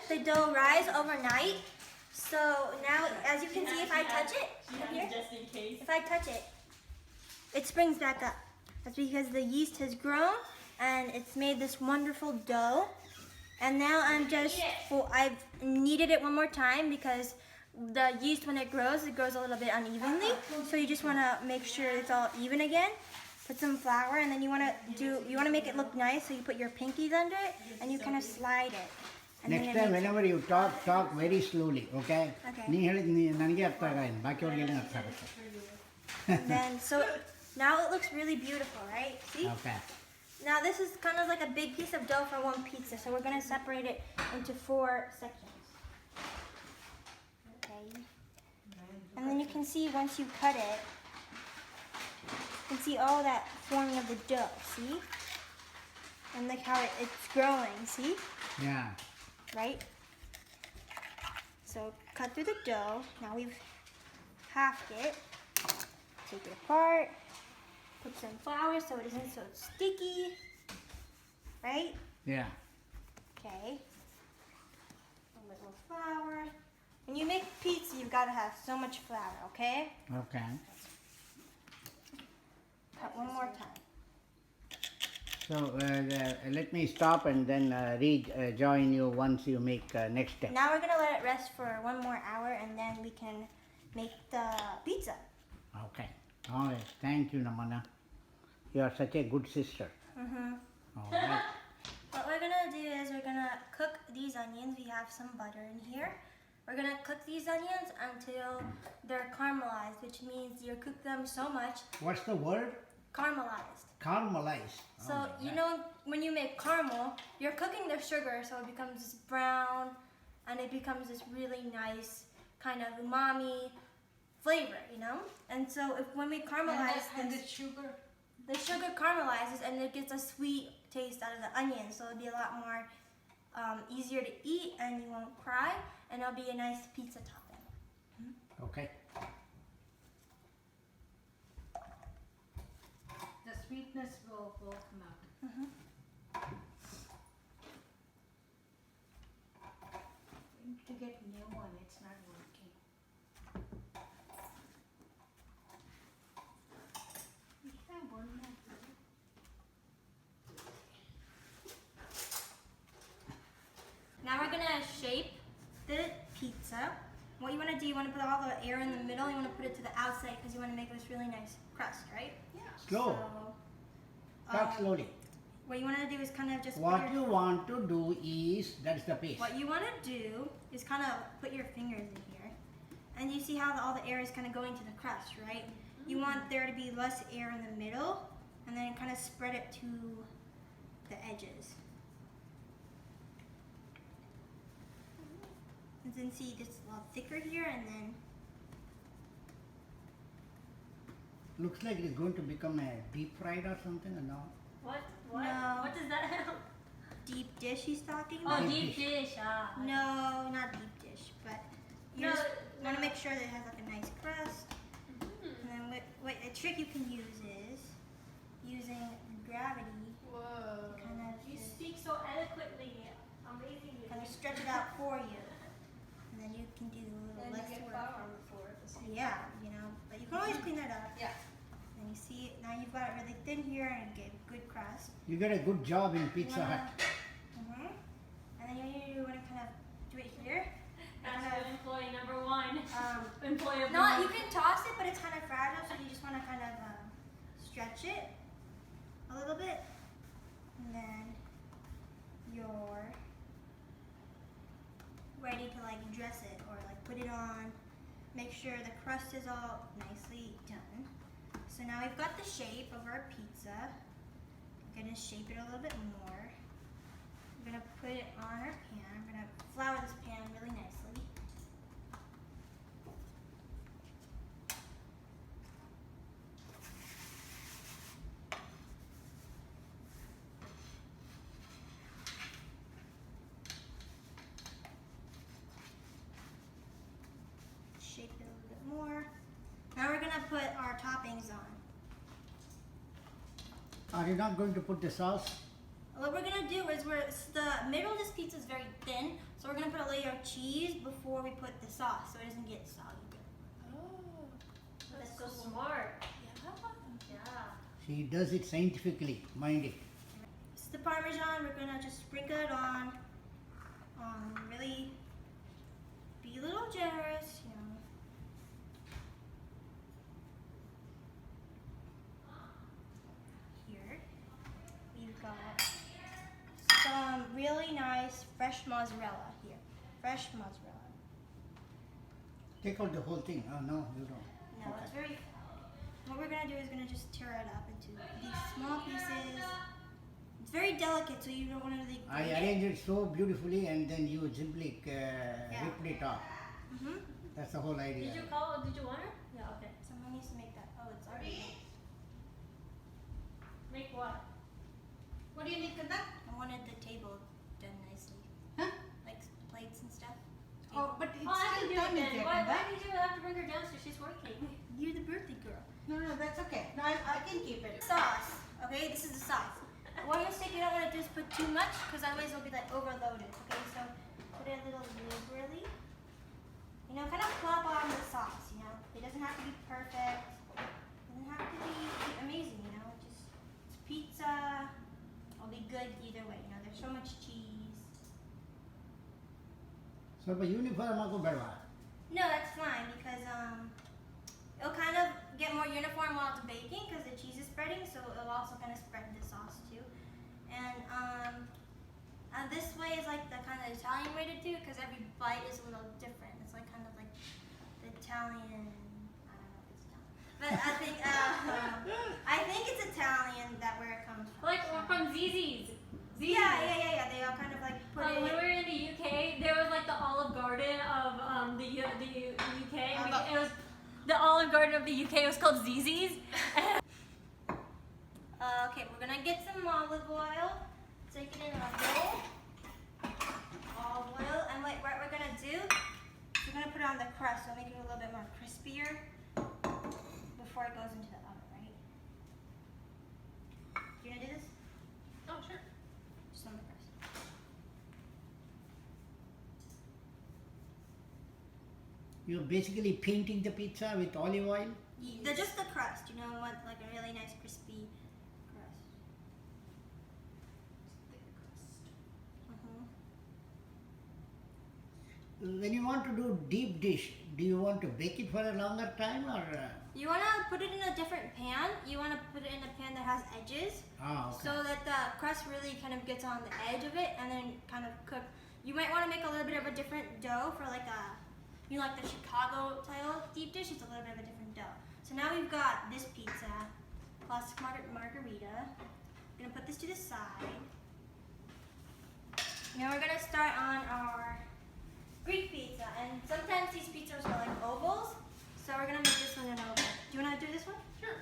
the dough rise overnight. So now, as you can see, if I touch it, here, just in case. if I touch it, it springs back up. That's because the yeast has grown and it's made this wonderful dough. And now I've kneaded it one more time because the yeast, when it grows a little bit unevenly. So you just want to make sure it's all even again. Put some flour, and then you want to make it look nice. So you put your pinkies under it and you kind of slide it. And Next time, whenever you talk very slowly, okay? Okay. ನೀ ಹೇಳಿದ್ ನನಗೆ ಅರ್ಥ ಆಗಲ್ಲ ಬಾಕಿಯವ್ರಿಗೆಲ್ಲ ಅರ್ಥ ಆಗುತ್ತೆ. And then, so now it looks really beautiful, right? See? Okay. Now this is kind of like a big piece of dough for one pizza, so we're going to separate it into 4 sections. Okay. And then you can see once you cut it, you can see all that forming of the dough, see? And look how it's growing, see? Yeah. Right? So cut through the dough. Now we've halved it. Take it apart. Put some flour so it isn't so sticky. Right? Yeah. Okay. A little flour. When you make pizza, you've got to have so much flour, okay? Okay. Cut one more time. So let me stop and then rejoin you once you make next step. Now we're going to let it rest for 1 more hour and then we can make the pizza. Okay. All right. Thank you, Namana. You are such a good sister. Mm-hmm. All right. What we're going to do is we're going to cook these onions. We have some butter in here. We're going to cook these onions until they're caramelized, which means you cook them so much. What's the word? Caramelized. Caramelized. So, you know, when you make caramel, you're cooking the sugar so it becomes this brown and it becomes this really nice kind of umami flavor, you know? And so when we caramelize And this, the sugar. the sugar caramelizes and it gets a sweet taste out of the onion, so it'll be a lot more easier to eat and you won't cry, and it'll be a nice pizza topping. Okay. The sweetness will come out. To get new one, it's not working. We have one more. Now we're gonna shape the pizza. What you wanna do, you wanna put all the air in the middle, you wanna put it to the outside because you wanna make this really nice crust, right? Slow. So, Talk slowly. what you want to do is kind of just What put you want to do is, that's the pace. what you want to do is kind of put your fingers in here, and you see how all the air is kind of going to the crust, right? You want there to be less air in the middle, and then kind of spread it to the edges. And then see it's a lot thicker here, and then Looks like it's going to become a deep fried or something or no? What? No. What does that have? deep dish he's talking Oh, about. deep dish. No, not deep dish, but you No, just want to no. make sure that it has like a nice crust. And then what a trick you can use is using gravity, Whoa. kind of You just speak so eloquently. Amazing. kind of stretch it out for you, and then you can do a little less work. on the floor at the same Yeah, you know, but you can always clean that up. Yeah. And you see, now you've got it really thin here and get good crust. You get a good job in You Pizza wanna- Hut. And then you want to kind of do it here. That's Kind of, good employee number 1. Employee of No, the you month. can toss it, but it's kind of fragile, so you just want to kind of stretch it a little bit, and then you're ready to like dress it or like put it on. Make sure the crust is all nicely done. So now we've got the shape of our pizza. We're gonna shape it a little bit more. We're gonna put it on our pan. We're gonna flour this pan really nicely. Shape it a little bit more. Now we're gonna put our toppings on. Are you not going to put the sauce? What we're gonna do is the middle of this pizza is very thin, so we're gonna put a layer of cheese before we put the sauce, so it doesn't get soggy. Oh, That's so smart. yeah. Yeah. She does it scientifically, mind it. This is the Parmesan. We're gonna just sprinkle it on. Really be a little generous, you know. Here we've got some really nice fresh mozzarella here. Fresh mozzarella. Take out the whole thing. Oh, no, you don't. No, it's very. What we're gonna do is gonna just tear it up into these small pieces. It's very delicate, so you don't want to really. I arranged it so beautifully and then you simply ripped it off. Mm-hmm. That's the whole idea. Did you want her? Yeah, okay. Someone needs to make that. Oh, it's already. Make what? What do you need, Kanda? I wanted the table done nicely, Huh? like plates and stuff. Oh, but it's Oh, I can still do it time, then. is there, Why Kanda? did you have to bring her downstairs? She's working. You're the birthday girl. No, that's okay. No, I can keep it. Sauce. Okay, this is the sauce. One mistake you don't want to do is put too much, because otherwise it'll be like overloaded. Okay, so put it a little liberally. You know, kind of plop on the sauce. You know, it doesn't have to be perfect. It doesn't have to be amazing. You know, just it's pizza. It'll be good either way. You know, there's so much cheese. ಸ್ವಲ್ಪ uniform ಹಾಕೋ ಬೇಡವಾ? No, that's fine because it'll kind of get more uniform while it's baking because the cheese is spreading, so it'll also kind of spread the sauce too. And this way is like the kind of Italian way to do it because every bite is a little different. It's like kind of like the Italian. I don't know if it's Italian, but I think it's Italian that where it comes from. Like from Zzz's. Yeah. They all kind of like put When we it. were in the UK, there was like the Olive Garden of the UK. It was the Olive Garden of the UK. It was called Zzz's. Okay, we're gonna get some olive oil. Take it in a bowl. Olive oil, and what we're gonna do? We're gonna put it on the crust, so make it a little bit more crispier before it goes into the oven, right? You gonna do this? Oh, sure. Just on the crust. You're basically painting the pizza with olive oil? Just the crust, you know, want like a really nice crispy crust. When you want to do deep dish, do you want to bake it for a longer time or? You wanna put it in a different pan. You wanna put it in a pan that has edges. Okay. So that the crust really kind of gets on the edge of it and then kind of cook. You might want to make a little bit of a different dough for like like the Chicago style deep dish. It's a little bit of a different dough. So now we've got this pizza, classic margarita. We're gonna put this to the side. Now we're gonna start on our Greek pizza, and sometimes these pizzas are like ovals. So we're gonna make this one an oval. Do you wanna do this one? Sure.